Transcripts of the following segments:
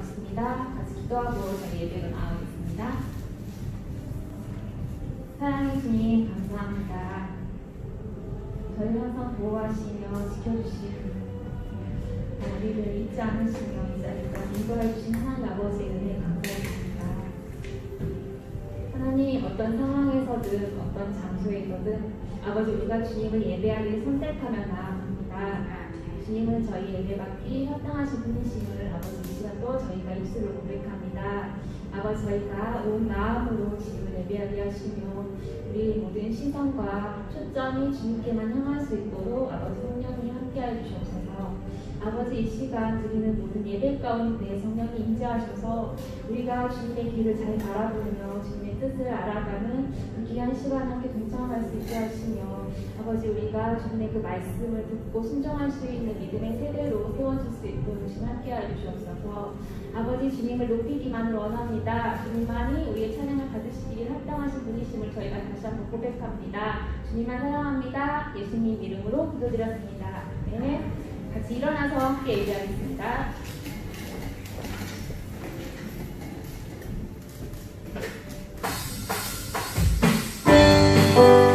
나오겠습니다. 같이 기도하고 저희 예배로 나오겠습니다. 사랑의 주님 감사합니다. 저희를 항상 보호하시며 지켜주시고 우리를 잊지 않으시며 이 자리까지 인도해 주신 하나님 아버지의 은혜에 감사드립니다. 하나님 어떤 상황에서든 어떤 장소에서든 아버지 우리가 주님을 예배하기를 선택하며 나아갑니다. 주님은 저희 예배받기 합당하신 분이심을 아버지 이 시간도 저희가 입술로 고백합니다. 아버지 저희가 온 마음으로 주님을 예배하게 하시며 우리 모든 시선과 초점이 주님께만 향할 수 있도록 아버지 성령님 함께하여 주옵소서. 아버지 이 시간 드리는 모든 예배 가운데 성령이 임재하셔서 우리가 주님의 길을 잘 바라보며 주님의 뜻을 알아가는 그 귀한 시간 함께 동참할 수 있게 하시며 아버지 우리가 주님의 그 말씀을 듣고 순종할 수 있는 믿음의 세대로 세워질 수 있도록 주님 함께하여 주옵소서. 아버지 주님을 높이기만을 원합니다. 주님만이 우리의 찬양을 받으시기를 합당하신 분이심을 저희가 다시 한번 고백합니다. 주님만 사랑합니다. 예수님 이름으로 기도드렸습니다. 네. 같이 일어나서 함께 예배하겠습니다. Yeah.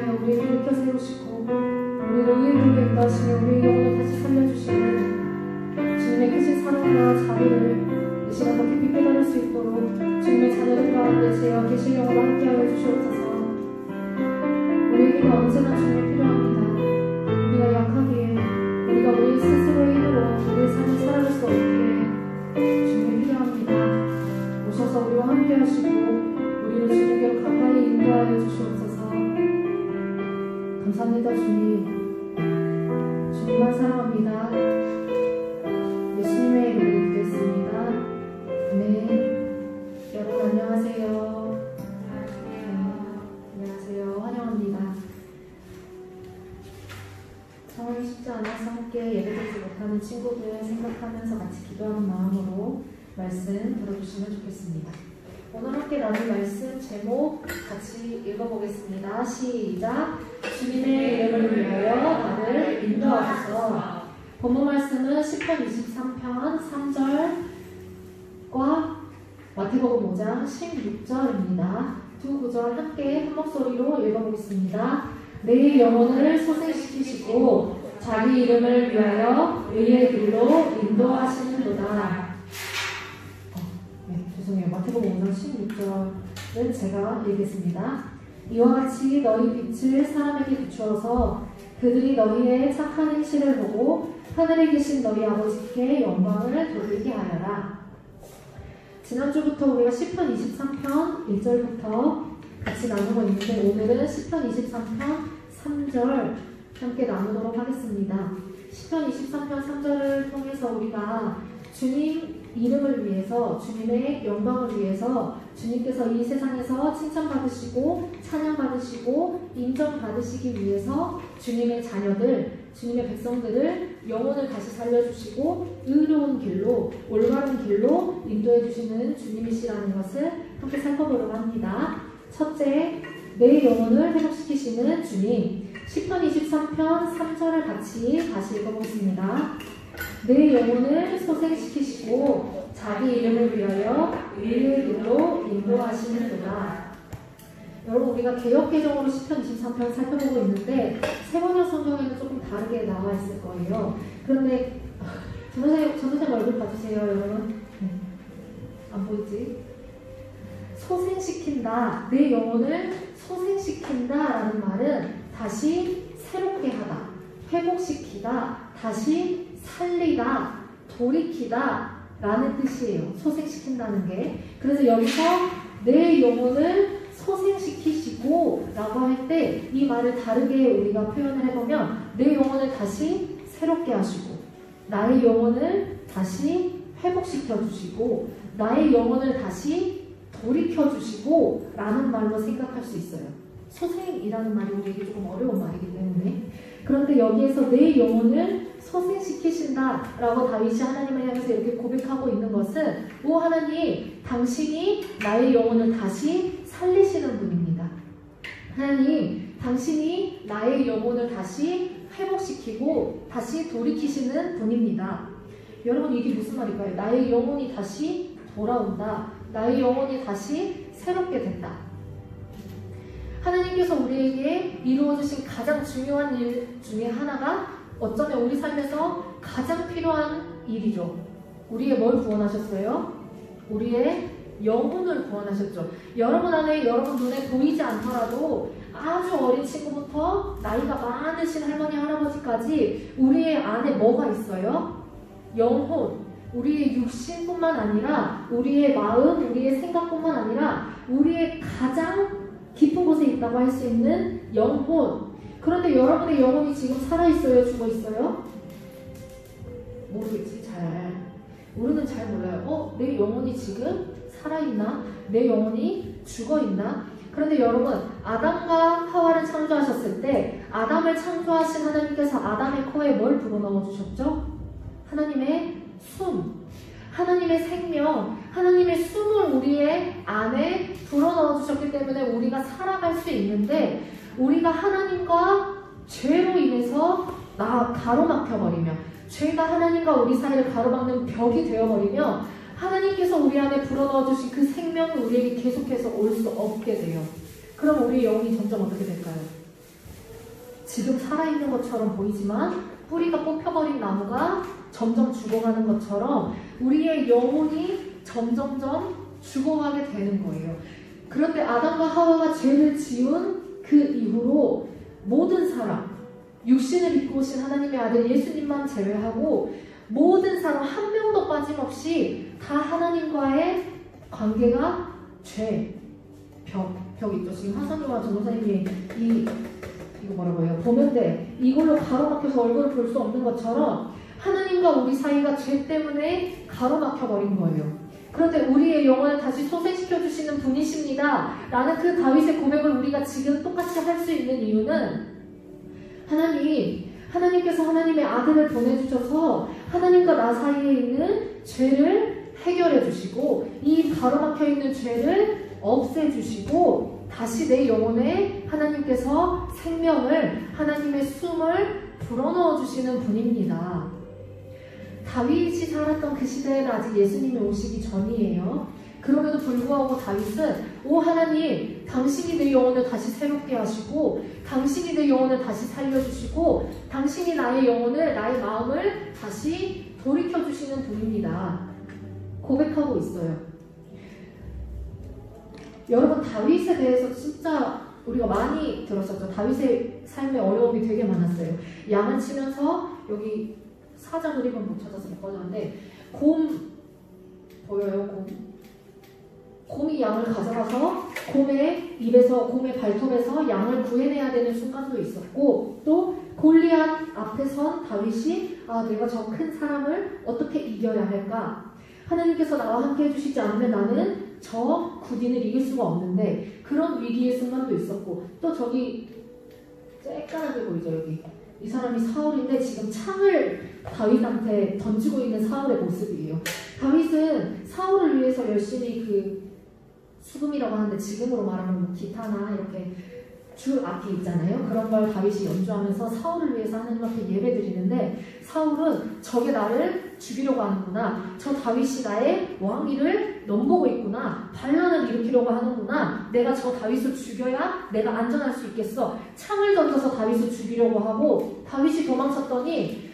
위하여 우리를 일으켜 세우시고 우리를 의의 길로 인도하시며 우리의 영혼을 다시 살려주시는 주님의 크신 사랑과 자비를 이 시간 더 깊이 깨달을 수 있도록 주님의 자녀들 가운데 제와 계신 영으로 함께하여 주시옵소서. 우리에게는 언제나 주님이 필요합니다. 우리가 약하기에 우리가 우리 스스로의 힘으로 우리의 삶을 살아갈 수 없기에 주님이 필요합니다. 오셔서 우리와 함께 하시고 우리를 주님께로 가까이 인도하여 주시옵소서. 감사합니다. 주님, 주님만 사랑합니다. 예수님의 이름으로 기도했습니다. 네, 여러분 안녕하세요. 안녕하세요. 환영합니다. 상황이 쉽지 않아서 함께 예배드리지 못하는 친구들 생각하면서 같이 기도하는 마음으로 말씀 들어주시면 좋겠습니다. 오늘 함께 나눌 말씀 제목 같이 읽어보겠습니다. 시작! 주님의 이름을 위하여 나를 인도하소서. 본문 말씀은 시편 23편 3절과 마태복음 5장 16절입니다. 두 구절 함께 한 목소리로 읽어보겠습니다. 내 영혼을 소생시키시고 자기 이름을 위하여 의의 길로 인도하시는도다. 죄송해요. 마태복음 5장 16절을 제가 읽겠습니다. 이와 같이 너희 빛을 사람에게 비추어서 그들이 너희의 착한 행실을 보고 하늘에 계신 너희 아버지께 영광을 돌리게 하여라. 지난주부터 우리가 시편 23편 1절부터 같이 나누고 있는데 오늘은 시편 23편 3절 함께 나누도록 하겠습니다. 시편 23편 3절을 통해서 우리가 주님 이름을 위해서, 주님의 영광을 위해서 주님께서 이 세상에서 칭찬받으시고 찬양받으시고 인정받으시기 위해서 주님의 자녀들, 주님의 백성들을 영혼을 다시 살려주시고 의로운 길로, 올바른 길로 인도해 주시는 주님이시라는 것을 함께 살펴보려고 합니다. 첫째, 내 영혼을 회복시키시는 주님. 시편 23편 3절을 같이 다시 읽어보겠습니다. 내 영혼을 소생시키시고 자기 이름을 위하여 의의 길로 인도하시는도다. 여러분, 우리가 개역개정으로 시편 23편 살펴보고 있는데 세번역 성경에는 조금 다르게 나와 있을 거예요. 그런데 전도사님 얼굴 봐주세요, 여러분. 안 보이지? 소생시킨다, 내 영혼을 소생시킨다 라는 말은 다시 새롭게 하다, 회복시키다, 다시 살리다, 돌이키다 라는 뜻이에요. 소생시킨다는 게. 그래서 여기서 내 영혼을 소생시키시고 라고 할 때 이 말을 다르게 우리가 표현을 해보면 내 영혼을 다시 새롭게 하시고 나의 영혼을 다시 회복시켜 주시고 나의 영혼을 다시 돌이켜 주시고 라는 말로 생각할 수 있어요. 소생이라는 말이 우리에게 조금 어려운 말이기 때문에. 그런데 여기에서 내 영혼을 소생시키신다 라고 다윗이 하나님을 향해서 이렇게 고백하고 있는 것은, 오 하나님, 당신이 나의 영혼을 다시 살리시는 분입니다. 하나님, 당신이 나의 영혼을 다시 회복시키고 다시 돌이키시는 분입니다. 여러분, 이게 무슨 말일까요? 나의 영혼이 다시 돌아온다, 나의 영혼이 다시 새롭게 된다. 하나님께서 우리에게 이루어주신 가장 중요한 일 중에 하나가 어쩌면 우리 삶에서 가장 필요한 일이죠. 우리의 뭘 구원하셨어요? 우리의 영혼을 구원하셨죠. 여러분 안에, 여러분 눈에 보이지 않더라도 아주 어린 친구부터 나이가 많으신 할머니, 할아버지까지 우리의 안에 뭐가 있어요? 영혼. 우리의 육신뿐만 아니라 우리의 마음, 우리의 생각뿐만 아니라 우리의 가장 깊은 곳에 있다고 할 수 있는 영혼. 그런데 여러분의 영혼이 지금 살아있어요? 죽어있어요? 모르겠지, 잘. 우리는 잘 몰라요. 내 영혼이 지금 살아있나? 내 영혼이 죽어있나? 그런데 여러분, 아담과 하와를 창조하셨을 때 아담을 창조하신 하나님께서 아담의 코에 뭘 불어넣어 주셨죠? 하나님의 숨, 하나님의 생명, 하나님의 숨을 우리의 안에 불어넣어 주셨기 때문에 우리가 살아갈 수 있는데, 우리가 하나님과 죄로 인해서 가로막혀버리며, 죄가 하나님과 우리 사이를 가로막는 벽이 되어버리며 하나님께서 우리 안에 불어넣어 주신 그 생명이 우리에게 계속해서 올 수 없게 돼요. 그럼 우리의 영혼이 점점 어떻게 될까요? 지금 살아있는 것처럼 보이지만 뿌리가 뽑혀버린 나무가 점점 죽어가는 것처럼 우리의 영혼이 점점점 죽어가게 되는 거예요. 그런데 아담과 하와가 죄를 지은 그 이후로 모든 사람, 육신을 입고 오신 하나님의 아들 예수님만 제외하고 모든 사람 한 명도 빠짐없이 다 하나님과의 관계가 죄, 벽 있죠. 지금 하사님과 전도사님이 이거 뭐라고 해요? 보면 돼. 이걸로 가로막혀서 얼굴을 볼 수 없는 것처럼 하나님과 우리 사이가 죄 때문에 가로막혀버린 거예요. 그런데 우리의 영혼을 다시 소생시켜주시는 분이십니다. 라는 그 다윗의 고백을 우리가 지금 똑같이 할 수 있는 이유는 하나님께서 하나님의 아들을 보내주셔서 하나님과 나 사이에 있는 죄를 해결해 주시고 이 가로막혀 있는 죄를 없애주시고 다시 내 영혼에 하나님께서 생명을, 하나님의 숨을 불어넣어 주시는 분입니다. 다윗이 살았던 그 시대에는 아직 예수님이 오시기 전이에요. 그럼에도 불구하고 다윗은 오 하나님, 당신이 내 영혼을 다시 새롭게 하시고 당신이 내 영혼을 다시 살려주시고 당신이 나의 영혼을, 나의 마음을 다시 돌이켜주시는 분입니다. 고백하고 있어요. 여러분, 다윗에 대해서 진짜 우리가 많이 들었었죠. 다윗의 삶의 어려움이 되게 많았어요. 양을 치면서 여기 사장을 이건 못 찾아서 못 가져왔는데 곰 보여요? 곰이 양을 가져가서 곰의 입에서, 곰의 발톱에서 양을 구해내야 되는 순간도 있었고 또 골리앗 앞에 선 다윗이 내가 저 큰 사람을 어떻게 이겨야 할까? 하나님께서 나와 함께 해주시지 않으면 나는 저 군인을 이길 수가 없는데 그런 위기의 순간도 있었고 또 저기 쬐까맣게 보이죠? 여기 이 사람이 사울인데 지금 창을 다윗한테 던지고 있는 사울의 모습이에요. 다윗은 사울을 위해서 열심히 그 수금이라고 하는데 지금으로 말하면 뭐 기타나 이렇게 줄 악기 있잖아요. 그런 걸 다윗이 연주하면서 사울을 위해서 하나님 앞에 예배 드리는데 사울은 저게 나를 죽이려고 하는구나. 저 다윗이 나의 왕위를 넘보고 있구나. 반란을 일으키려고 하는구나. 내가 저 다윗을 죽여야 내가 안전할 수 있겠어. 창을 던져서 다윗을 죽이려고 하고 다윗이 도망쳤더니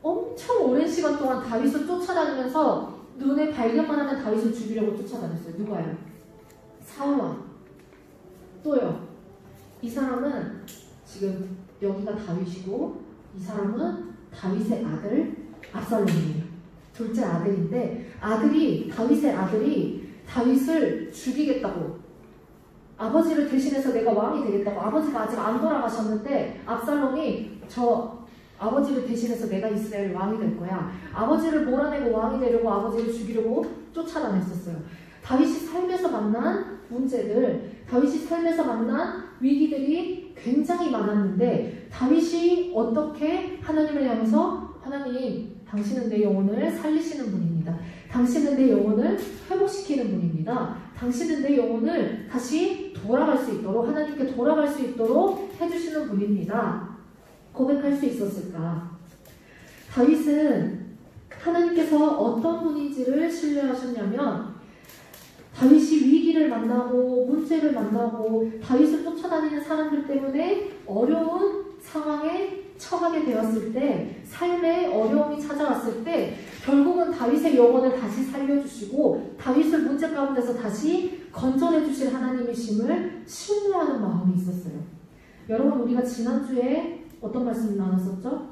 엄청 오랜 시간 동안 다윗을 쫓아다니면서 눈에 발견만 하면 다윗을 죽이려고 쫓아다녔어요. 누가요? 사울왕. 또요. 이 사람은 지금 여기가 다윗이고 이 사람은 다윗의 아들 압살롬이에요. 둘째 아들인데 다윗의 아들이 다윗을 죽이겠다고, 아버지를 대신해서 내가 왕이 되겠다고, 아버지가 아직 안 돌아가셨는데 압살롬이 저 아버지를 대신해서 내가 이스라엘 왕이 될 거야. 아버지를 몰아내고 왕이 되려고 아버지를 죽이려고 쫓아다녔었어요. 다윗이 삶에서 만난 문제들, 다윗이 삶에서 만난 위기들이 굉장히 많았는데 다윗이 어떻게 하나님을 향해서 하나님, 당신은 내 영혼을 살리시는 분입니다. 당신은 내 영혼을 회복시키는 분입니다. 당신은 내 영혼을 다시 돌아갈 수 있도록, 하나님께 돌아갈 수 있도록 해주시는 분입니다. 고백할 수 있었을까? 다윗은 하나님께서 어떤 분인지를 신뢰하셨냐면 다윗이 위기를 만나고 문제를 만나고 다윗을 쫓아다니는 사람들 때문에 어려운 상황에 처하게 되었을 때, 삶에 어려움이 찾아왔을 때 결국은 다윗의 영혼을 다시 살려주시고 다윗을 문제 가운데서 다시 건져내 주실 하나님이심을 신뢰하는 마음이 있었어요. 여러분, 우리가 지난주에 어떤 말씀 나눴었죠?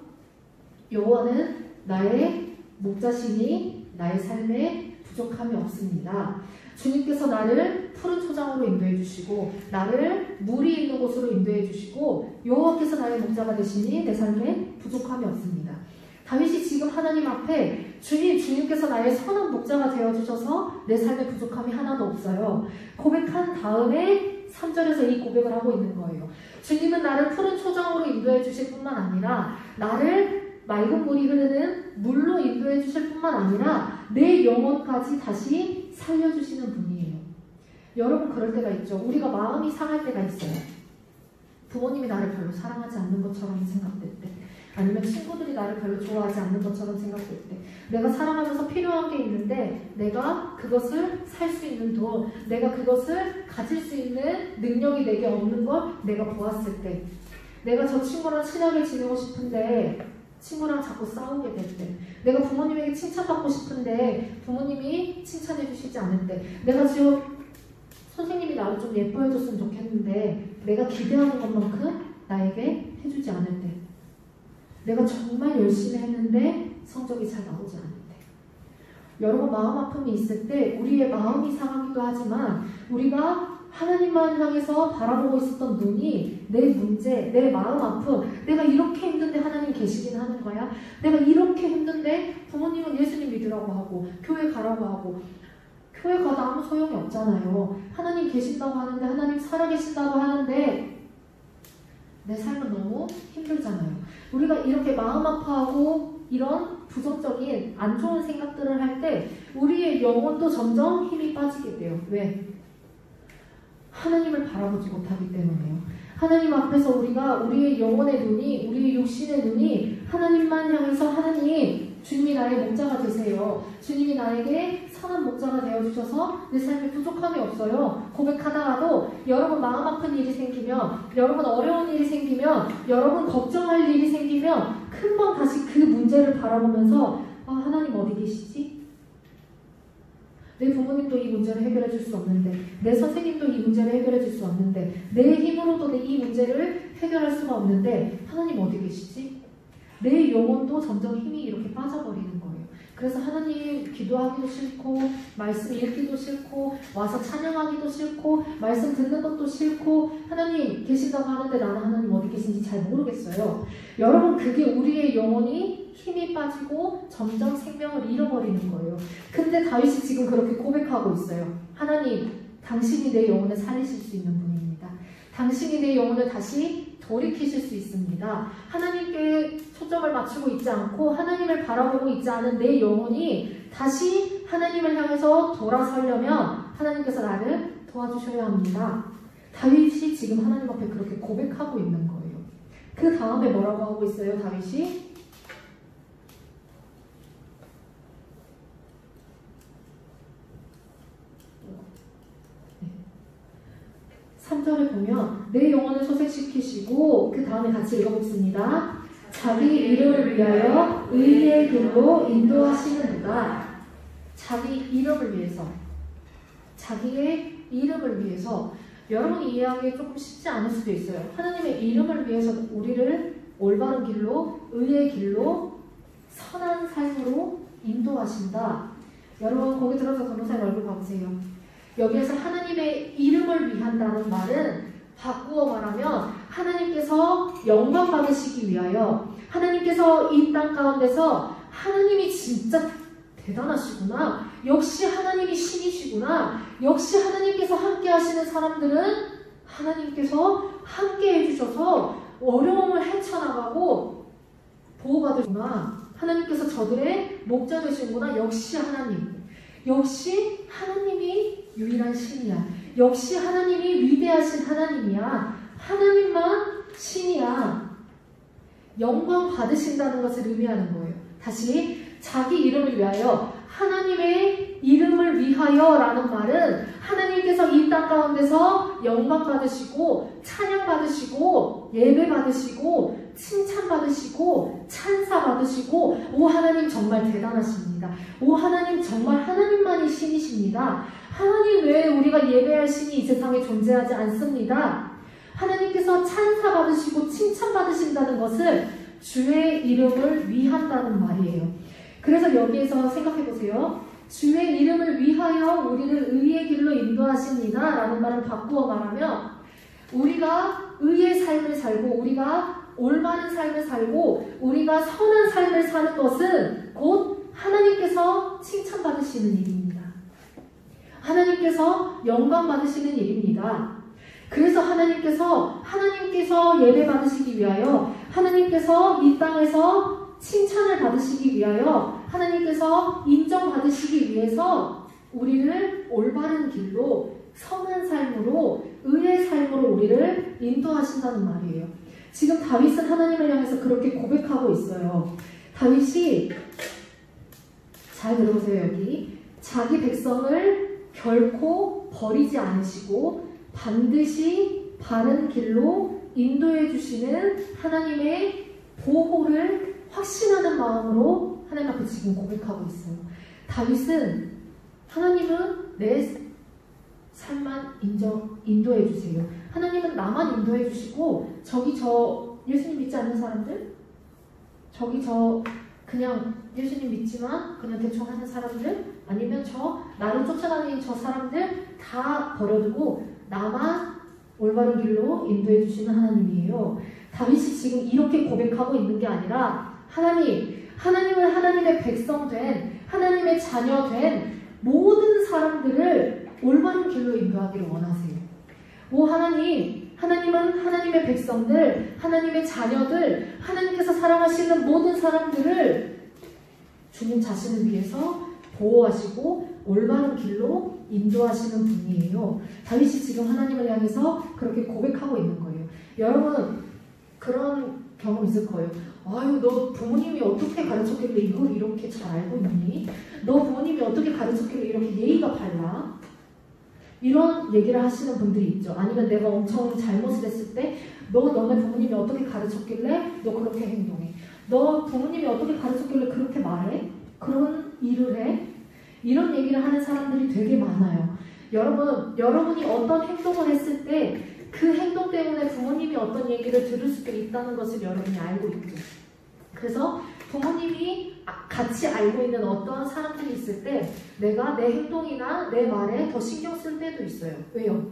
여호와는 나의 목자시니 나의 삶에 부족함이 없습니다. 주님께서 나를 푸른 초장으로 인도해 주시고 나를 물이 있는 곳으로 인도해 주시고 여호와께서 나의 목자가 되시니 내 삶에 부족함이 없습니다. 다윗이 지금 하나님 앞에 주님께서 나의 선한 목자가 되어주셔서 내 삶에 부족함이 하나도 없어요. 고백한 다음에 3절에서 이 고백을 하고 있는 거예요. 주님은 나를 푸른 초장으로 인도해 주실 뿐만 아니라 나를 맑은 물이 흐르는 물로 인도해 주실 뿐만 아니라 내 영혼까지 다시 살려주시는 분이에요. 여러분, 그럴 때가 있죠. 우리가 마음이 상할 때가 있어요. 부모님이 나를 별로 사랑하지 않는 것처럼 생각될 때, 아니면 친구들이 나를 별로 좋아하지 않는 것처럼 생각될 때, 내가 사랑하면서 필요한 게 있는데 내가 그것을 살 수 있는 돈, 내가 그것을 가질 수 있는 능력이 내게 없는 걸 내가 보았을 때, 내가 저 친구랑 친하게 지내고 싶은데 친구랑 자꾸 싸우게 될 때, 내가 부모님에게 칭찬받고 싶은데 부모님이 칭찬해 주시지 않을 때, 내가 지금 선생님이 나를 좀 예뻐해 줬으면 좋겠는데 내가 기대하는 것만큼 나에게 해주지 않을 때, 내가 정말 열심히 했는데 성적이 잘 나오지 않을 때, 여러분 마음 아픔이 있을 때 우리의 마음이 상하기도 하지만 우리가 하나님만 향해서 바라보고 있었던 눈이 내 문제, 내 마음 아픔, 내가 이렇게 힘든데 하나님 계시긴 하는 거야? 내가 이렇게 힘든데 부모님은 예수님 믿으라고 하고 교회 가라고 하고, 교회 가도 아무 소용이 없잖아요. 하나님 계신다고 하는데, 하나님 살아계신다고 하는데 내 삶은 너무 힘들잖아요. 우리가 이렇게 마음 아파하고 이런 부정적인 안 좋은 생각들을 할 때 우리의 영혼도 점점 힘이 빠지게 돼요. 왜? 하나님을 바라보지 못하기 때문에요. 하나님 앞에서 우리가 우리의 영혼의 눈이, 우리의 육신의 눈이 하나님만 향해서, 하나님, 주님이 나의 목자가 되세요. 주님이 나에게 선한 목자가 되어주셔서 내 삶에 부족함이 없어요. 고백하다가도 여러분 마음 아픈 일이 생기면, 여러분 어려운 일이 생기면, 여러분 걱정할 일이 생기면 금방 다시 그 문제를 바라보면서 하나님 어디 계시지? 내 부모님도 이 문제를 해결해 줄 수 없는데, 내 선생님도 이 문제를 해결해 줄 수 없는데, 내 힘으로도 이 문제를 해결할 수가 없는데 하나님 어디 계시지? 내 영혼도 점점 힘이 이렇게 빠져버리는 거예요. 그래서 하나님 기도하기도 싫고, 말씀 읽기도 싫고, 와서 찬양하기도 싫고, 말씀 듣는 것도 싫고, 하나님 계신다고 하는데 나는 하나님 어디 계신지 잘 모르겠어요. 여러분, 그게 우리의 영혼이 힘이 빠지고 점점 생명을 잃어버리는 거예요. 근데 다윗이 지금 그렇게 고백하고 있어요. 하나님, 당신이 내 영혼을 살리실 수 있는 분입니다. 당신이 내 영혼을 다시 돌이키실 수 있습니다. 하나님께 초점을 맞추고 있지 않고 하나님을 바라보고 있지 않은 내 영혼이 다시 하나님을 향해서 돌아서려면 하나님께서 나를 도와주셔야 합니다. 다윗이 지금 하나님 앞에 그렇게 고백하고 있는 거예요. 그 다음에 뭐라고 하고 있어요, 다윗이? 3절에 보면 내 영혼을 소생시키시고, 그 다음에 같이 읽어보겠습니다. 자기 이름을 위하여 의의 길로 인도하시는도다. 자기 이름을 위해서, 자기의 이름을 위해서. 여러분이 이해하기 조금 쉽지 않을 수도 있어요. 하나님의 이름을 위해서 우리를 올바른 길로, 의의 길로, 선한 삶으로 인도하신다. 여러분 거기 들어서 변호사님 얼굴 봐보세요. 여기에서 하나님의 이름을 위한다는 말은 바꾸어 말하면 하나님께서 영광 받으시기 위하여, 하나님께서 이 땅 가운데서 하나님이 진짜 대단하시구나, 역시 하나님이 신이시구나, 역시 하나님께서 함께 하시는 사람들은 하나님께서 함께 해주셔서 어려움을 헤쳐나가고 보호받으시구나, 하나님께서 저들의 목자 되시는구나, 역시 하나님, 역시 하나님이 유일한 신이야, 역시 하나님이 위대하신 하나님이야, 하나님만 신이야, 영광 받으신다는 것을 의미하는 거예요. 다시, 자기 이름을 위하여, 하나님의 이름을 위하여 라는 말은 하나님께서 이 땅 가운데서 영광 받으시고 찬양 받으시고 예배 받으시고 칭찬 받으시고 찬사 받으시고, 오 하나님 정말 대단하십니다, 오 하나님 정말 하나님만이 신이십니다, 하나님 외에 우리가 예배할 신이 이 세상에 존재하지 않습니다, 하나님께서 찬사 받으시고 칭찬 받으신다는 것을 주의 이름을 위한다는 말이에요. 그래서 여기에서 생각해 보세요. 주의 이름을 위하여 우리를 의의 길로 인도하십니다 라는 말을 바꾸어 말하면, 우리가 의의 삶을 살고 우리가 올바른 삶을 살고 우리가 선한 삶을 사는 것은 곧 하나님께서 칭찬받으시는 일입니다. 하나님께서 영광 받으시는 일입니다. 그래서 하나님께서 예배 받으시기 위하여, 하나님께서 이 땅에서 칭찬을 받으시기 위하여, 하나님께서 인정받으시기 위해서 우리를 올바른 길로, 선한 삶으로, 의의 삶으로 우리를 인도하신다는 말이에요. 지금 다윗은 하나님을 향해서 그렇게 고백하고 있어요. 다윗이, 잘 들어보세요. 여기 자기 백성을 결코 버리지 않으시고 반드시 바른 길로 인도해 주시는 하나님의 보호를 확신하는 마음으로 하나님 앞에 지금 고백하고 있어요. 다윗은 하나님은 내 삶만 인도해 주세요. 하나님은 나만 인도해 주시고 저기 저 예수님 믿지 않는 사람들, 저기 저 그냥 예수님 믿지만 그냥 대충 하는 사람들, 아니면 저 나를 쫓아다니는 저 사람들 다 버려두고 나만 올바른 길로 인도해 주시는 하나님이에요. 다윗이 지금 이렇게 고백하고 있는 게 아니라 하나님은 하나님의 백성 된, 하나님의 자녀 된 모든 사람들을 올바른 길로 인도하기를 원하세요. 하나님은 하나님의 백성들, 하나님의 자녀들, 하나님께서 사랑하시는 모든 사람들을 주님 자신을 위해서 보호하시고 올바른 길로 인도하시는 분이에요. 다윗이 지금 하나님을 향해서 그렇게 고백하고 있는 거예요. 여러분 그런 경험 있을 거예요. 아유, 너 부모님이 어떻게 가르쳤길래 이걸 이렇게 잘 알고 있니? 너 부모님이 어떻게 가르쳤길래 이렇게 예의가 발라? 이런 얘기를 하시는 분들이 있죠. 아니면 내가 엄청 잘못을 했을 때 너네 부모님이 어떻게 가르쳤길래 너 그렇게 행동해? 너 부모님이 어떻게 가르쳤길래 그렇게 말해? 그런 일을 해? 이런 얘기를 하는 사람들이 되게 많아요. 여러분이 어떤 행동을 했을 때 그 행동 때문에 부모님이 어떤 얘기를 들을 수도 있다는 것을 여러분이 알고 있죠. 그래서 부모님이 같이 알고 있는 어떤 사람들이 있을 때 내가 내 행동이나 내 말에 더 신경 쓸 때도 있어요. 왜요?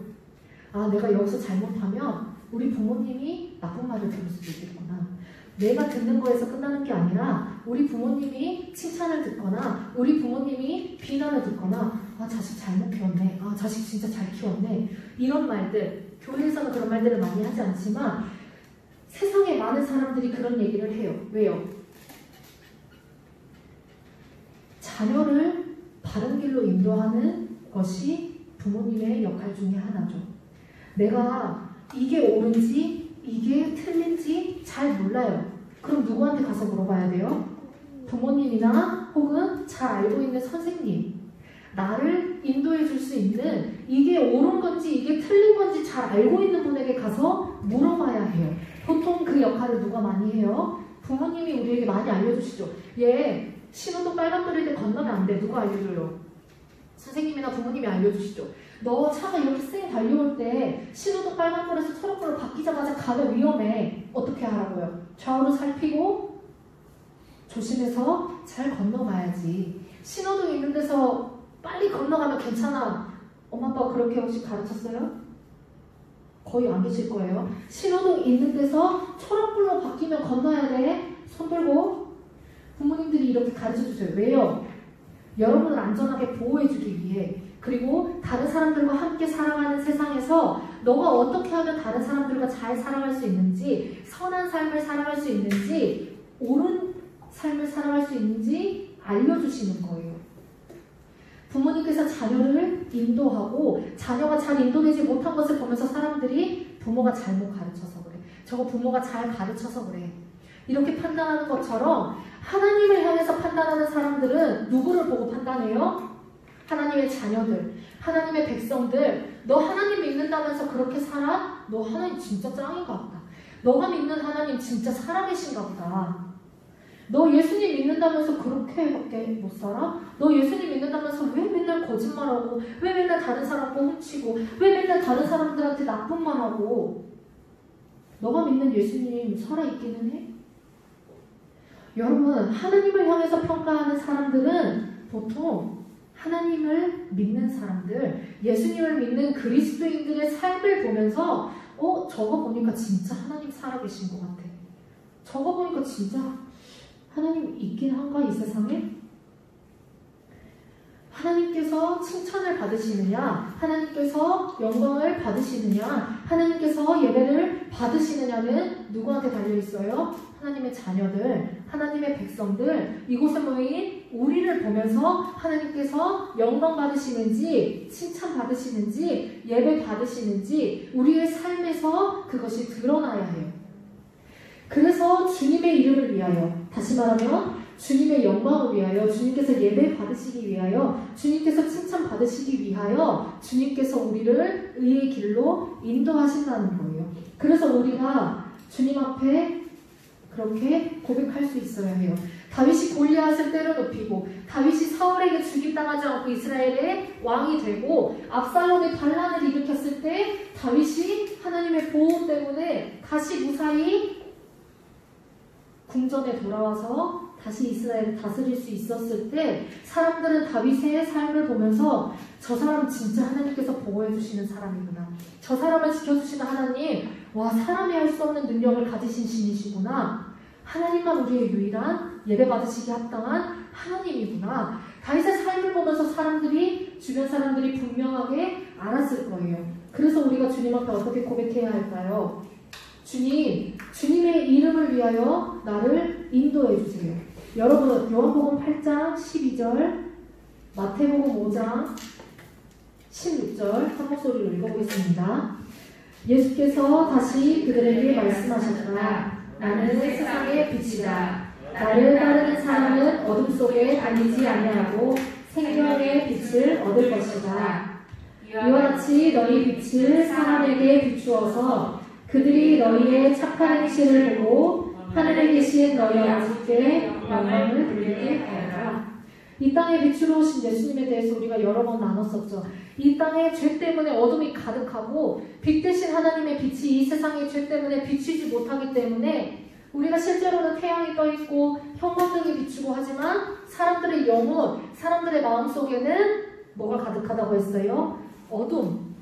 내가 여기서 잘못하면 우리 부모님이 나쁜 말을 들을 수도 있겠구나. 내가 듣는 거에서 끝나는 게 아니라 우리 부모님이 칭찬을 듣거나 우리 부모님이 비난을 듣거나 자식 잘못 키웠네, 자식 진짜 잘 키웠네, 이런 말들, 교회에서는 그런 말들을 많이 하지 않지만 세상에 많은 사람들이 그런 얘기를 해요. 왜요? 자녀를 바른 길로 인도하는 것이 부모님의 역할 중에 하나죠. 내가 이게 옳은지 이게 틀린지 잘 몰라요. 그럼 누구한테 가서 물어봐야 돼요? 부모님이나 혹은 잘 알고 있는 선생님, 나를 인도해 줄 수 있는, 이게 옳은 건지 이게 틀린 건지 잘 알고 있는 분에게 가서 물어봐야 해요. 보통 그 역할을 누가 많이 해요? 부모님이 우리에게 많이 알려주시죠. 얘 신호등 빨간불일 때 건너면 안 돼. 누가 알려줘요? 선생님이나 부모님이 알려주시죠. 너 차가 이렇게 쌩 달려올 때 신호등 빨간불에서 초록불로 바뀌자마자 가면 위험해. 어떻게 하라고요? 좌우로 살피고 조심해서 잘 건너가야지. 신호등 있는 데서 빨리 건너가면 괜찮아. 엄마 아빠가 그렇게 혹시 가르쳤어요? 거의 안 계실 거예요. 신호등 있는 데서 초록불로 바뀌면 건너야 돼. 손 들고. 부모님들이 이렇게 가르쳐주세요. 왜요? 여러분을 안전하게 보호해주기 위해, 그리고 다른 사람들과 함께 살아가는 세상에서 너가 어떻게 하면 다른 사람들과 잘 살아갈 수 있는지, 선한 삶을 살아갈 수 있는지, 옳은 삶을 살아갈 수 있는지 알려주시는 거예요. 부모님께서 자녀를 인도하고 자녀가 잘 인도되지 못한 것을 보면서 사람들이 부모가 잘못 가르쳐서 그래, 저거 부모가 잘 가르쳐서 그래, 이렇게 판단하는 것처럼 하나님을 향해서 판단하는 사람들은 누구를 보고 판단해요? 하나님의 자녀들, 하나님의 백성들. 너 하나님 믿는다면서 그렇게 살아? 너 하나님 진짜 짱인가 보다. 너가 믿는 하나님 진짜 살아계신가 보다. 너 예수님 믿는다면서 그렇게밖에 못 살아? 너 예수님 믿는다면서 왜 맨날 거짓말하고, 왜 맨날 다른 사람 훔치고, 왜 맨날 다른 사람들한테 나쁜 말 하고? 너가 믿는 예수님 살아있기는 해? 여러분, 하나님을 향해서 평가하는 사람들은 보통 하나님을 믿는 사람들, 예수님을 믿는 그리스도인들의 삶을 보면서 저거 보니까 진짜 하나님 살아계신 것 같아. 저거 보니까 진짜 하나님 있긴 한가 이 세상에? 하나님께서 칭찬을 받으시느냐, 하나님께서 영광을 받으시느냐, 하나님께서 예배를 받으시느냐는 누구한테 달려있어요? 하나님의 자녀들, 하나님의 백성들, 이곳에 모인 우리를 보면서 하나님께서 영광 받으시는지, 칭찬 받으시는지, 예배 받으시는지 우리의 삶에서 그것이 드러나야 해요. 그래서 주님의 이름을 위하여, 다시 말하면 주님의 영광을 위하여, 주님께서 예배 받으시기 위하여, 주님께서 칭찬 받으시기 위하여 주님께서 우리를 의의 길로 인도하신다는 거예요. 그래서 우리가 주님 앞에 그렇게 고백할 수 있어야 해요. 다윗이 골리앗을 때려눕히고, 다윗이 사울에게 죽임당하지 않고 이스라엘의 왕이 되고, 압살롬이 반란을 일으켰을 때 다윗이 하나님의 보호 때문에 다시 무사히 궁전에 돌아와서 다시 이스라엘을 다스릴 수 있었을 때, 사람들은 다윗의 삶을 보면서 저 사람은 진짜 하나님께서 보호해 주시는 사람이구나, 저 사람을 지켜주시는 하나님, 와, 사람이 할 수 없는 능력을 가지신 신이시구나, 하나님만 우리의 유일한 예배 받으시기 합당한 하나님이구나. 다윗의 삶을 보면서 주변 사람들이 분명하게 알았을 거예요. 그래서 우리가 주님 앞에 어떻게 고백해야 할까요? 주님, 주님의 이름을 위하여 나를 인도해 주세요. 여러분, 요한복음 8장 12절, 마태복음 5장 16절 한 목소리로 읽어보겠습니다. 예수께서 다시 그들에게 말씀하셨다. 나는 세상의 빛이다. 나를 따르는 사람은 어둠 속에 다니지 아니하고 생명의 빛을 얻을 것이다. 이와 같이 너희 빛을 사람에게 비추어서 그들이 너희의 착한 행실을 보고 하늘에 계신 너희 아버지께 영광을 돌리게 하여라. 이 땅에 빛으로 오신 예수님에 대해서 우리가 여러 번 나눴었죠. 이 땅에 죄 때문에 어둠이 가득하고 빛 대신 하나님의 빛이 이 세상의 죄 때문에 비추지 못하기 때문에 우리가 실제로는 태양이 떠있고 형광등이 비추고 하지만 사람들의 영혼, 사람들의 마음속에는 뭐가 가득하다고 했어요? 어둠.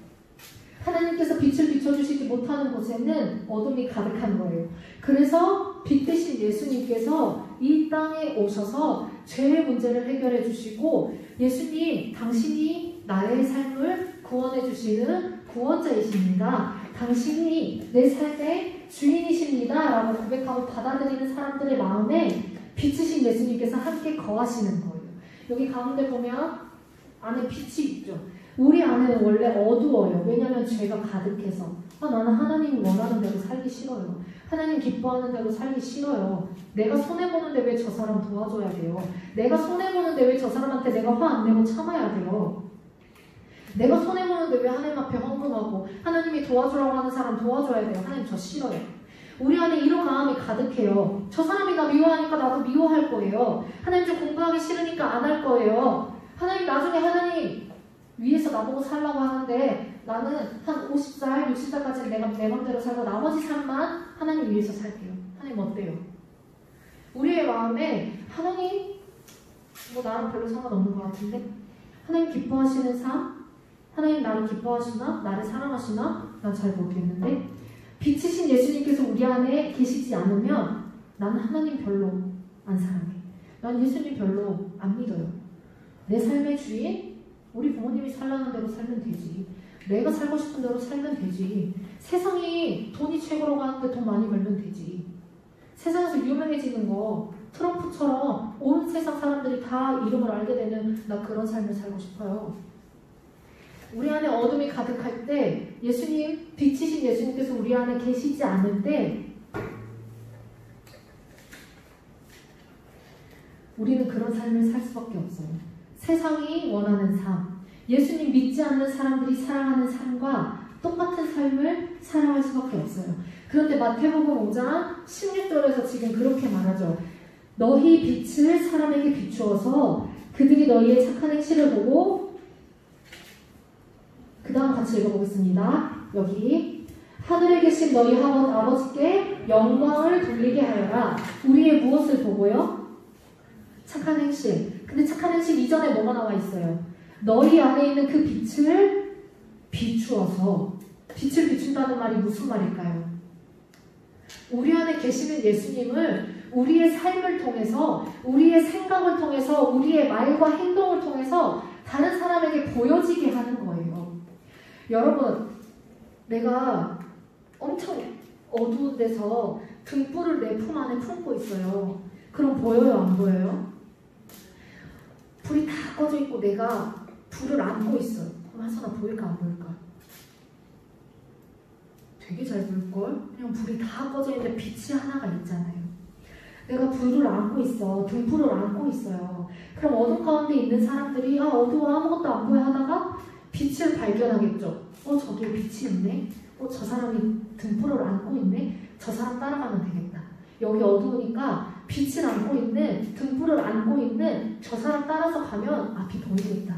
하나님께서 빛을 비춰주시지 못하는 곳에는 어둠이 가득한 거예요. 그래서 빛 대신 예수님께서 이 땅에 오셔서 죄의 문제를 해결해 주시고, 예수님, 당신이 나의 삶을 구원해 주시는 구원자이십니다. 당신이 내 삶의 주인이십니다. 라고 고백하고 받아들이는 사람들의 마음에 빛이신 예수님께서 함께 거하시는 거예요. 여기 가운데 보면 안에 빛이 있죠. 우리 안에는 원래 어두워요. 왜냐하면 죄가 가득해서 나는 하나님이 원하는 대로 살기 싫어요. 하나님 기뻐하는 대로 살기 싫어요. 내가 손해보는데 왜 저 사람 도와줘야 돼요? 내가 손해보는데 왜 저 사람한테 내가 화 안 내고 참아야 돼요? 내가 손해보는데 왜 하나님 앞에 헌금하고 하나님이 도와주라고 하는 사람 도와줘야 돼요? 하나님 저 싫어요. 우리 안에 이런 마음이 가득해요. 저 사람이 나 미워하니까 나도 미워할 거예요. 하나님 좀 공부하기 싫으니까 안 할 거예요. 하나님 나중에 하나님 위에서 나보고 살라고 하는데 나는 한 50살, 60살까지는 내가 내 맘대로 살고 나머지 삶만 하나님 위해서 살게요. 하나님 어때요? 우리의 마음에 하나님 뭐 나랑 별로 상관없는 것 같은데 하나님 기뻐하시는 삶? 하나님 나를 기뻐하시나? 나를 사랑하시나? 난 잘 모르겠는데 빛이신 예수님께서 우리 안에 계시지 않으면 나는 하나님 별로 안 사랑해. 난 예수님 별로 안 믿어요. 내 삶의 주인? 우리 부모님이 살라는 대로 살면 되지. 내가 살고 싶은 대로 살면 되지. 세상이 돈이 최고라고 하는데 돈 많이 벌면 되지. 세상에서 유명해지는 거 트럼프처럼 온 세상 사람들이 다 이름을 알게 되는 나 그런 삶을 살고 싶어요. 우리 안에 어둠이 가득할 때 예수님, 빛이신 예수님께서 우리 안에 계시지 않을 때 우리는 그런 삶을 살 수밖에 없어요. 세상이 원하는 삶, 예수님 믿지 않는 사람들이 살아가는 삶과 똑같은 삶을 살아갈 수밖에 없어요. 그런데 마태복음 5장 16절에서 지금 그렇게 말하죠. 너희 빛을 사람에게 비추어서 그들이 너희의 착한 행실을 보고, 그 다음 같이 읽어보겠습니다. 여기 하늘에 계신 너희 아버지께 영광을 돌리게 하여라. 우리의 무엇을 보고요? 착한 행실. 근데 착한 행실 이전에 뭐가 나와 있어요? 너희 안에 있는 그 빛을 비추어서. 빛을 비춘다는 말이 무슨 말일까요? 우리 안에 계시는 예수님을 우리의 삶을 통해서, 우리의 생각을 통해서, 우리의 말과 행동을 통해서 다른 사람에게 보여지게 하는 거예요. 여러분, 내가 엄청 어두운 데서 등불을 내 품 안에 품고 있어요. 그럼 보여요, 안 보여요? 불이 다 꺼져 있고 내가 불을 안고 있어요. 그럼 하선아 보일까 안 보일까? 되게 잘 보일걸? 그냥 불이 다 꺼져 있는데 빛이 하나가 있잖아요. 내가 불을 안고 있어. 등불을 안고 있어요. 그럼 어둠 가운데 있는 사람들이 어두워 아무것도 안 보여 하다가 빛을 발견하겠죠. 저기에 빛이 있네. 저 사람이 등불을 안고 있네. 저 사람 따라가면 되겠다. 여기 어두우니까 빛을 안고 있는, 등불을 안고 있는 저 사람 따라서 가면 앞이 보이겠다.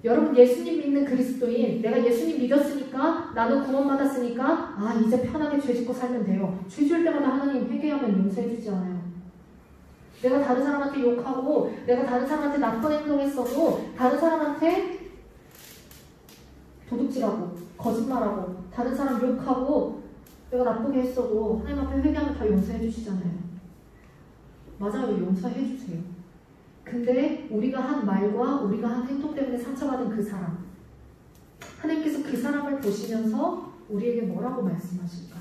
여러분, 예수님 믿는 그리스도인, 내가 예수님 믿었으니까, 나는 구원받았으니까 이제 편하게 죄 짓고 살면 돼요. 죄 지을 때마다 하나님 회개하면 용서해 주지 않아요. 내가 다른 사람한테 욕하고, 내가 다른 사람한테 나쁜 행동했어도, 다른 사람한테 도둑질하고 거짓말하고 다른 사람 욕하고 내가 나쁘게 했어도 하나님 앞에 회개하면 다 용서해 주시잖아요. 맞아요. 용서해 주세요. 근데 우리가 한 말과 우리가 한 행동 때문에 상처받은 그 사람, 하나님께서 그 사람을 보시면서 우리에게 뭐라고 말씀하실까?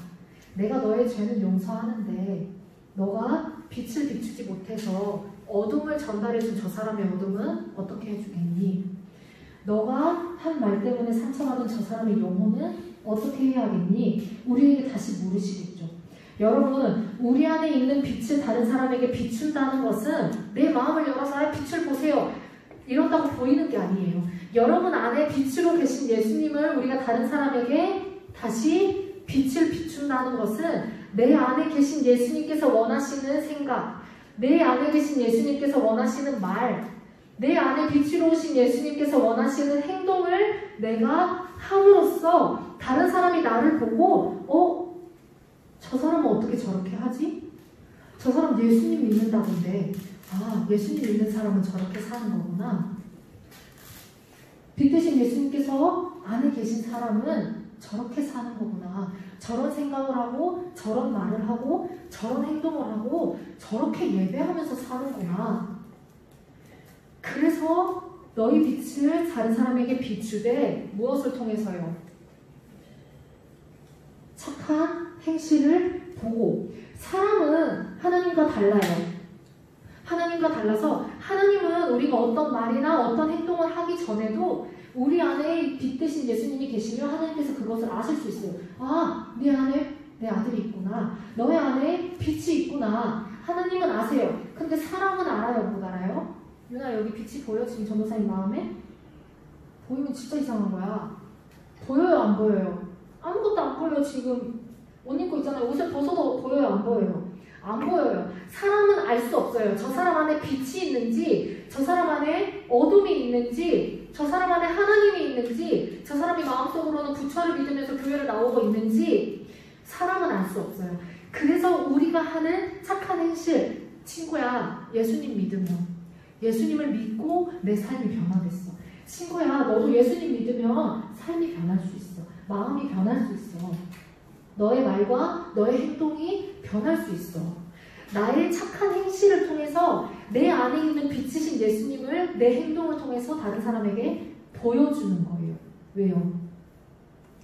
내가 너의 죄는 용서하는데 너가 빛을 비추지 못해서 어둠을 전달해준 저 사람의 어둠은 어떻게 해주겠니? 너가 한 말 때문에 상처받은 저 사람의 영혼은 어떻게 해야겠니? 우리에게 다시 물으시겠죠. 여러분, 우리 안에 있는 빛을 다른 사람에게 비춘다는 것은 내 마음을 열어서 빛을 보세요. 이런다고 보이는 게 아니에요. 여러분 안에 빛으로 계신 예수님을 우리가 다른 사람에게 다시 빛을 비춘다는 것은 내 안에 계신 예수님께서 원하시는 생각, 내 안에 계신 예수님께서 원하시는 말, 내 안에 빛으로 오신 예수님께서 원하시는 행동을 내가 함으로써 다른 사람이 나를 보고 저 사람은 어떻게 저렇게 하지? 저 사람 예수님 믿는다던데 예수님 믿는 사람은 저렇게 사는 거구나. 빛 대신 예수님께서 안에 계신 사람은 저렇게 사는 거구나. 저런 생각을 하고 저런 말을 하고 저런 행동을 하고 저렇게 예배하면서 사는구나. 그래서 너희 빛을 다른 사람에게 비추되 무엇을 통해서요? 착한 행실을 보고. 사람은 하나님과 달라요. 하나님과 달라서 하나님은 우리가 어떤 말이나 어떤 행동을 하기 전에도 우리 안에 빛 대신 예수님이 계시면 하나님께서 그것을 아실 수 있어요. 네 안에 내 아들이 있구나. 너의 안에 빛이 있구나. 하나님은 아세요. 근데 사람은 알아요? 못 알아요? 유나, 여기 빛이 보여? 지금 전도사님 마음에? 보이면 진짜 이상한 거야. 보여요? 안 보여요? 아무것도 안 보여요. 지금 옷 입고 있잖아요. 옷을 벗어도 보여요? 안 보여요? 안 보여요. 사람은 알 수 없어요. 저 사람 안에 빛이 있는지, 저 사람 안에 어둠이 있는지, 저 사람 안에 하나님이 있는지, 저 사람이 마음속으로는 부처를 믿으면서 교회를 나오고 있는지 사람은 알 수 없어요. 그래서 우리가 하는 착한 행실, 친구야, 예수님 믿으면, 예수님을 믿고 내 삶이 변화됐어. 친구야, 너도 예수님 믿으면 삶이 변할 수 있어. 마음이 변할 수 있어. 너의 말과 너의 행동이 변할 수 있어. 나의 착한 행실을 통해서 내 안에 있는 빛이신 예수님을 내 행동을 통해서 다른 사람에게 보여주는 거예요. 왜요?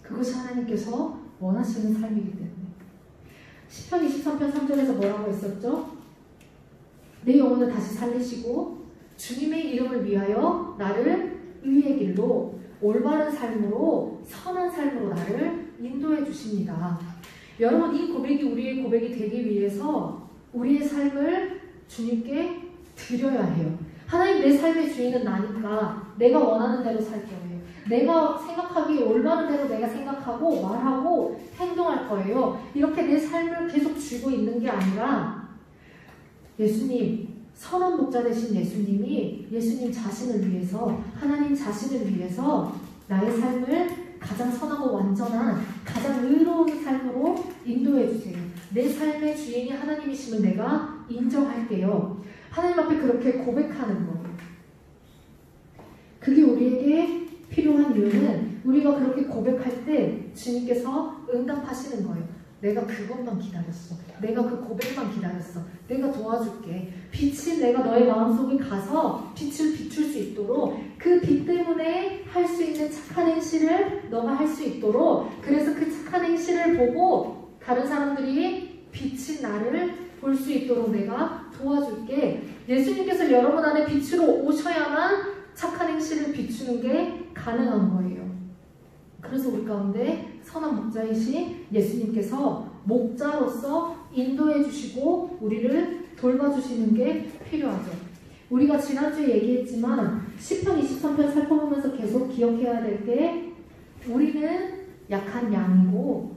그것이 하나님께서 원하시는 삶이기 때문에. 시편 23편 3절에서 뭐라고 했었죠? 내 영혼을 다시 살리시고 주님의 이름을 위하여 나를 의의 길로 올바른 삶으로 선한 삶으로 나를 인도해 주십니다. 여러분, 이 고백이 우리의 고백이 되기 위해서 우리의 삶을 주님께 드려야 해요. 하나님, 내 삶의 주인은 나니까 내가 원하는 대로 살 거예요. 내가 생각하기에 올바른 대로 내가 생각하고 말하고 행동할 거예요. 이렇게 내 삶을 계속 쥐고 있는 게 아니라 예수님, 선한 목자 되신 예수님이 예수님 자신을 위해서, 하나님 자신을 위해서 나의 삶을 가장 선하고 완전한, 가장 의로운 삶으로 인도해 주세요. 내 삶의 주인이 하나님이심을 내가 인정할게요. 하나님 앞에 그렇게 고백하는 거예요. 그게 우리에게 필요한 이유는 우리가 그렇게 고백할 때 주님께서 응답하시는 거예요. 내가 그것만 기다렸어. 내가 그 고백만 기다렸어. 내가 도와줄게. 빛이 내가 너의 마음속에 가서 빛을 비출 수 있도록, 그 빛 때문에 할 수 있는 착한 행실을 너가 할 수 있도록, 그래서 그 착한 행실을 보고 다른 사람들이 빛인 나를 볼 수 있도록 내가 도와줄게. 예수님께서 여러분 안에 빛으로 오셔야만 착한 행실을 비추는 게 가능한 거예요. 그래서 우리 가운데 선한 목자이신 예수님께서 목자로서 인도해 주시고 우리를 돌봐주시는 게 필요하죠. 우리가 지난주에 얘기했지만 시편 23편 살펴보면서 계속 기억해야 될 게 우리는 약한 양이고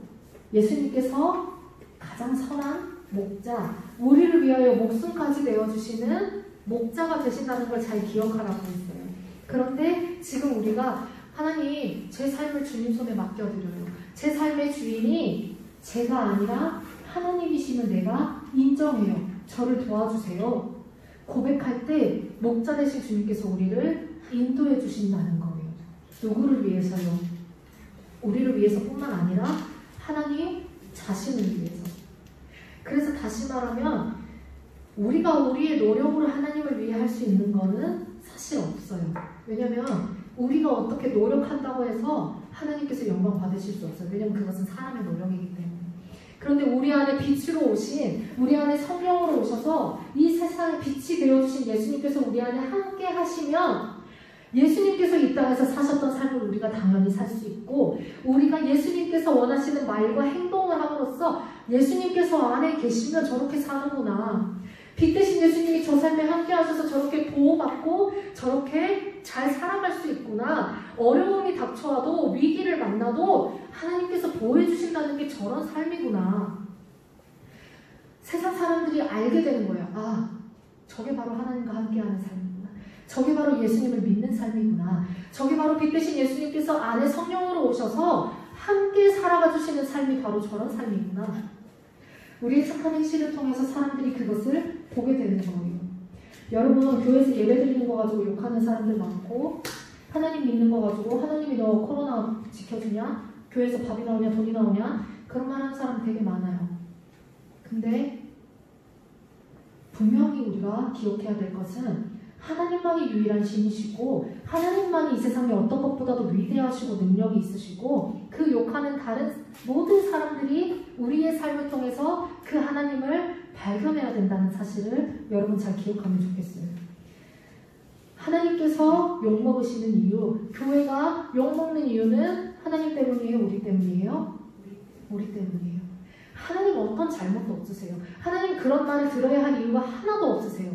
예수님께서 가장 선한 목자, 우리를 위하여 목숨까지 내어주시는 목자가 되신다는 걸 잘 기억하라고 했어요. 그런데 지금 우리가 하나님, 제 삶을 주님 손에 맡겨드려요. 제 삶의 주인이 제가 아니라 하나님이시면 내가 인정해요. 저를 도와주세요. 고백할 때 목자 되신 주님께서 우리를 인도해 주신다는 거예요. 누구를 위해서요? 우리를 위해서뿐만 아니라 하나님 자신을 위해서. 그래서 다시 말하면 우리가 우리의 노력으로 하나님을 위해 할 수 있는 거는 사실 없어요. 왜냐면 우리가 어떻게 노력한다고 해서 하나님께서 영광 받으실 수 없어요. 왜냐면 그것은 사람의 노력이기 때문에. 그런데 우리 안에 빛으로 오신, 우리 안에 성령으로 오셔서 이 세상에 빛이 되어주신 예수님께서 우리 안에 함께 하시면 예수님께서 이 땅에서 사셨던 삶을 우리가 당연히 살 수 있고, 우리가 예수님께서 원하시는 말과 행동을 함으로써 예수님께서 안에 계시면 저렇게 사는구나, 빛 대신 예수님이 저 삶에 함께 하셔서 저렇게 보호받고 저렇게 잘 살아갈 수 있구나, 어려움이 닥쳐와도 위기를 만나도 하나님께서 보호해 주신다는 게 저런 삶이구나, 세상 사람들이 알게 되는 거예요. 아, 저게 바로 하나님과 함께하는 삶이구나, 저게 바로 예수님을 믿는 삶이구나, 저게 바로 빛 대신 예수님께서 안에 성령으로 오셔서 함께 살아가 주시는 삶이 바로 저런 삶이구나. 우리의 착한 행실을 통해서 사람들이 그것을 보게 되는 거예요. 여러분, 교회에서 예배 드리는 거 가지고 욕하는 사람들 많고, 하나님 믿는 거 가지고 하나님이 너 코로나 지켜주냐? 교회에서 밥이 나오냐? 돈이 나오냐? 그런 말 하는 사람 되게 많아요. 근데 분명히 우리가 기억해야 될 것은 하나님만이 유일한 신이시고, 하나님만이 이 세상에 어떤 것보다도 위대하시고 능력이 있으시고, 그 욕하는 다른 모든 사람들이 우리의 삶을 통해서 그 하나님을 발견해야 된다는 사실을 여러분 잘 기억하면 좋겠어요. 하나님께서 욕먹으시는 이유, 교회가 욕먹는 이유는 하나님 때문이에요? 우리 때문이에요? 우리 때문이에요. 하나님 어떤 잘못도 없으세요. 하나님 그런 말을 들어야 할 이유가 하나도 없으세요.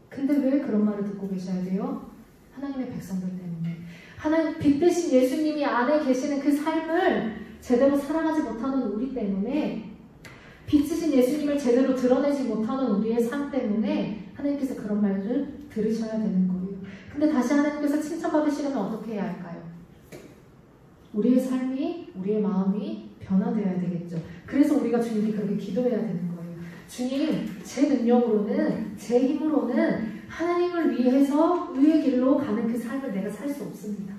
근데 왜 그런 말을 듣고 계셔야 돼요? 하나님의 백성들 때문에. 하나님 빛 대신 예수님이 안에 계시는 그 삶을 제대로 살아가지 못하는 우리 때문에, 빛이신 예수님을 제대로 드러내지 못하는 우리의 삶 때문에 하나님께서 그런 말을 들으셔야 되는 거예요. 근데 다시 하나님께서 칭찬받으시려면 어떻게 해야 할까요? 우리의 삶이, 우리의 마음이 변화되어야 되겠죠. 그래서 우리가 주님이 그렇게 기도해야 되는 거예요. 주님, 제 능력으로는, 제 힘으로는 하나님을 위해서 의의 길로 가는 그 삶을 내가 살 수 없습니다.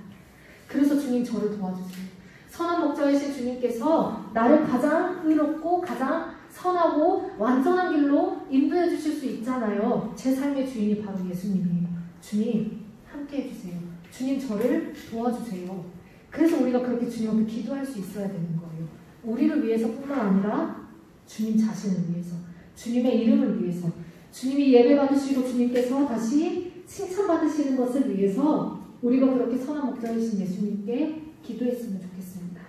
그래서 주님 저를 도와주세요. 선한 목자이신 주님께서 나를 가장 의롭고 가장 선하고 완전한 길로 인도해 주실 수 있잖아요. 제 삶의 주인이 바로 예수님이에요. 주님 함께 해주세요. 주님 저를 도와주세요. 그래서 우리가 그렇게 주님 앞에 기도할 수 있어야 되는 거예요. 우리를 위해서뿐만 아니라 주님 자신을 위해서, 주님의 이름을 위해서, 주님이 예배 받으시고 주님께서 다시 칭찬받으시는 것을 위해서 우리가 그렇게 선한 목자이신 예수님께 기도했으면 좋겠습니다.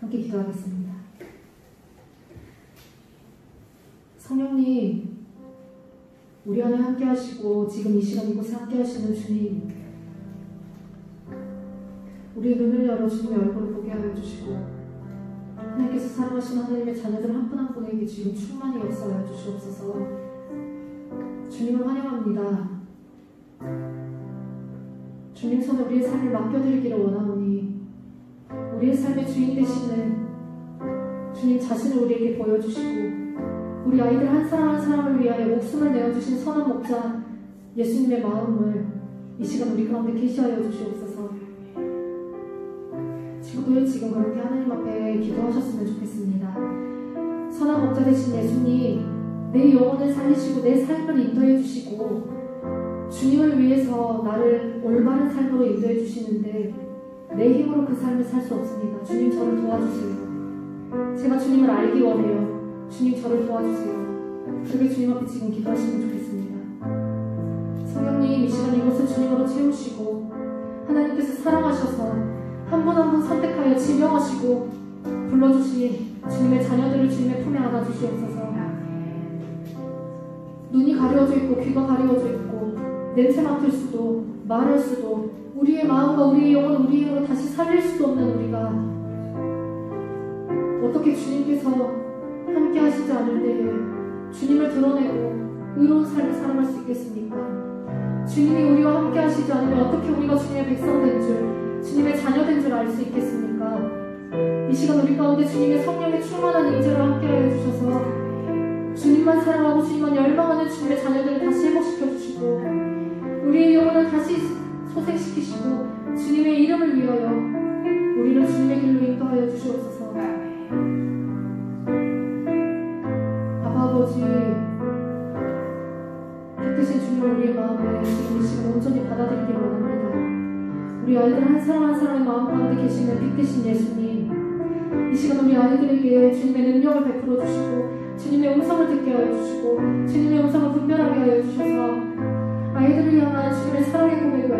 함께 기도하겠습니다. 성령님, 우리 안에 함께 하시고 지금 이 시간 이곳에 함께 하시는 주님, 우리의 눈을 열어 주님의 얼굴을 보게 하여 주시고, 하나님께서 사랑하시는 하나님의 자녀들 한 분 한 분에게 지금 충만히 역사하여 주시옵소서. 주님을 환영합니다. 주님 손에 우리의 삶을 맡겨드리기를 원하오니, 우리의 삶의 주인 되시는 주님 자신을 우리에게 보여주시고, 우리 아이들 한 사람 한 사람을 위하여 목숨을 내어주신 선한 목자 예수님의 마음을 이 시간 우리 가운데 계시하여 주시옵소서. 친구들, 지금 그렇게 하나님 앞에 기도하셨으면 좋겠습니다. 선한 목자 되신 예수님, 내 영혼을 살리시고 내 삶을 인도해 주시고 주님을 위해서 나를 올바른 삶으로 인도해 주시는데 내 힘으로 그 삶을 살 수 없습니다. 주님 저를 도와주세요. 제가 주님을 알기 원해요. 주님 저를 도와주세요. 그렇게 주님 앞에 지금 기도하시면 좋겠습니다. 성령님, 이 시간 이곳을 주님으로 채우시고 하나님께서 사랑하셔서 한 분 한 분 선택하여 지명하시고 불러주신 주님의 자녀들을 주님의 품에 안아 주시옵소서. 눈이 가려져 있고 귀가 가려져 있고 냄새 맡을 수도 말할 수도 우리의 마음과 우리의 영혼 우리의 힘으로 다시 살릴 수도 없는 우리가 어떻게 주님께서 함께 하시지 않을 때에 주님을 드러내고 의로운 삶을 살아갈 수 있겠습니까? 주님이 우리와 함께 하시지 않으면 어떻게 우리가 주님의 백성된 줄, 주님의 자녀된 줄 알 수 있겠습니까? 이 시간 우리 가운데 주님의 성령의 충만한 임재로 함께하여 주셔서 주님만 사랑하고 주님만 열망하는 주님의 자녀들을 다시 회복시켜 주시고 우리의 영혼을 다시 소생시키시고 주님의 이름을 위하여 우리를 주님의 길로 인도하여 주시옵소서. 아빠 아버지, 빛드신 주님을 우리의 마음에 지금 이 시간 온전히 받아들이기 원합니다. 우리 아이들 한 사람 한 사람의 마음 가운데 계시는 빛드신 예수님, 이 시간 우리 아이들에게 주님의 능력을 베풀어 주시고 주님의 음성을 듣게 하여 주시고 주님의 음성을 분별하게 하여 주셔서 아이들을 향한 주님의 사랑의 고백을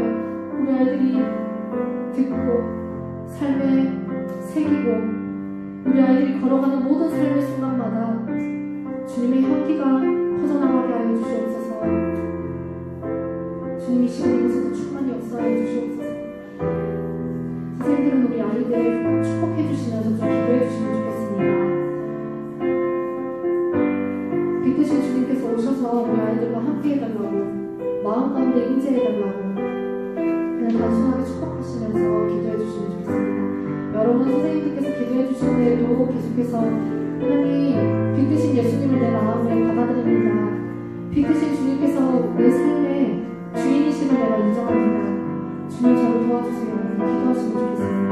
우리 아이들이 듣고 삶에 새기고 우리 아이들이 걸어가는 모든 삶의 순간마다 주님의 향기가 퍼져나가게 하여 주시옵소서. 주님 이 시간 이곳에서 충만히 역사하여 주시옵소서. 선생님들은 우리 아이들 축복해 주시면서 좀 기도해 주시면 좋겠습니다. 빛드신 주님께서 오셔서 우리 아이들과 함께 해달라고 마음 가운데 임재해달라고 그냥 단순하게 축복하시면서 기도해 주시면 좋겠습니다. 여러분 선생님들께서 기도해 주신 후에도 계속해서 하나님 빛드신 예수님을 내 마음에 받아들입니다. 빛드신 주님께서 내 삶의 주인이심을 내가 인정합니다. 주님 저를 도와주세요. 기도하시면 좋겠습니다.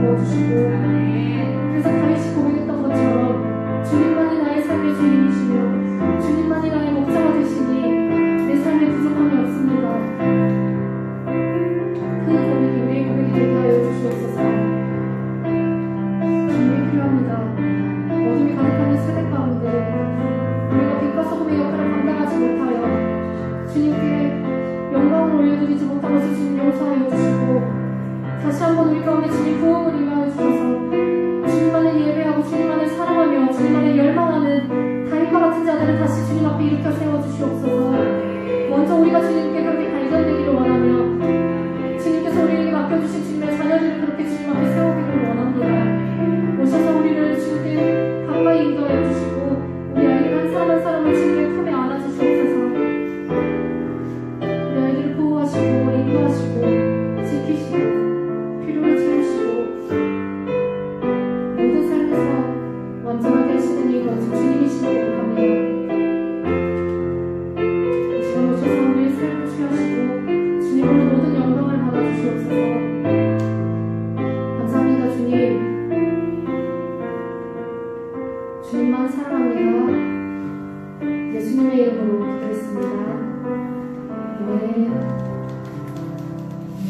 부어주시고 그래서 다윗이 고백했던 것처럼 주님만이 나의 삶의 주인이시며 주님만이 나의 목자가 되시니 내 삶에 부족함이 없습니다. 그 고백이 우리의 고백이 되게 하여 주시옵소서. 주님이 필요합니다. 어둠이 가득한 세대 가운데 우리가 빛과 소금의 역할을 감당하지 못하여 주님께 영광을 올려드리지 못한 것을 주님 용서하여 주시고 다시 한번 우리 가운데 주님 부흥을 임하여 주셔서 주님만을 예배하고 주님만을 사랑하며 주님만을 열망하는 다윗과 같은 자들을 다시 주님 앞에 일으켜 세워주시옵소서. 먼저 우리가 주님께 그렇게 발견되기를 원하며 주님께서 우리에게 맡겨주신 주님의 자녀들을 그렇게 주님 앞에 세우기를 원합니다. 오셔서 우리를 주님께 가까이 인도하여 주시고 우리 아이들 한 사람 한 사람을 주님의 품에 안아주시옵소서. 우리 아이들을 보호하시고 인도하시고 지키시고 필요를 채우시고 모든 삶에서 완전하게 하시는 이 거룩 주님이시라고 고백합니다. 이 시간 오셔서 우리의 삶을 취하시고 주님으로 모든 영광을 받아주시옵소서. 감사합니다. 주님, 주님만 사랑합니다. 예수님의 이름으로 기도했습니다.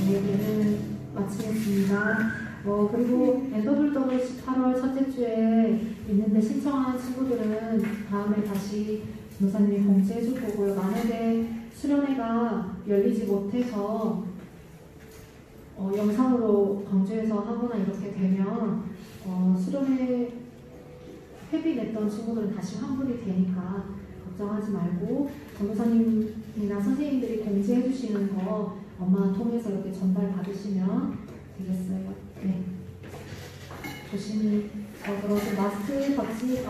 예배를 마치겠습니다. 그리고 엔더블더블 18월 첫째 주에 있는데 신청한 친구들은 다음에 다시 전도사님이 공지해 줄 거고요. 만약에 수련회가 열리지 못해서 영상으로 강조해서 하거나 이렇게 되면 수련회 회비냈던 친구들은 다시 환불이 되니까 걱정하지 말고 전도사님이나 선생님들이 공지해 주시는 거 엄마 통해서 이렇게 전달 받으시면 되겠어요. 네. 조심히 그러고 마스크 같이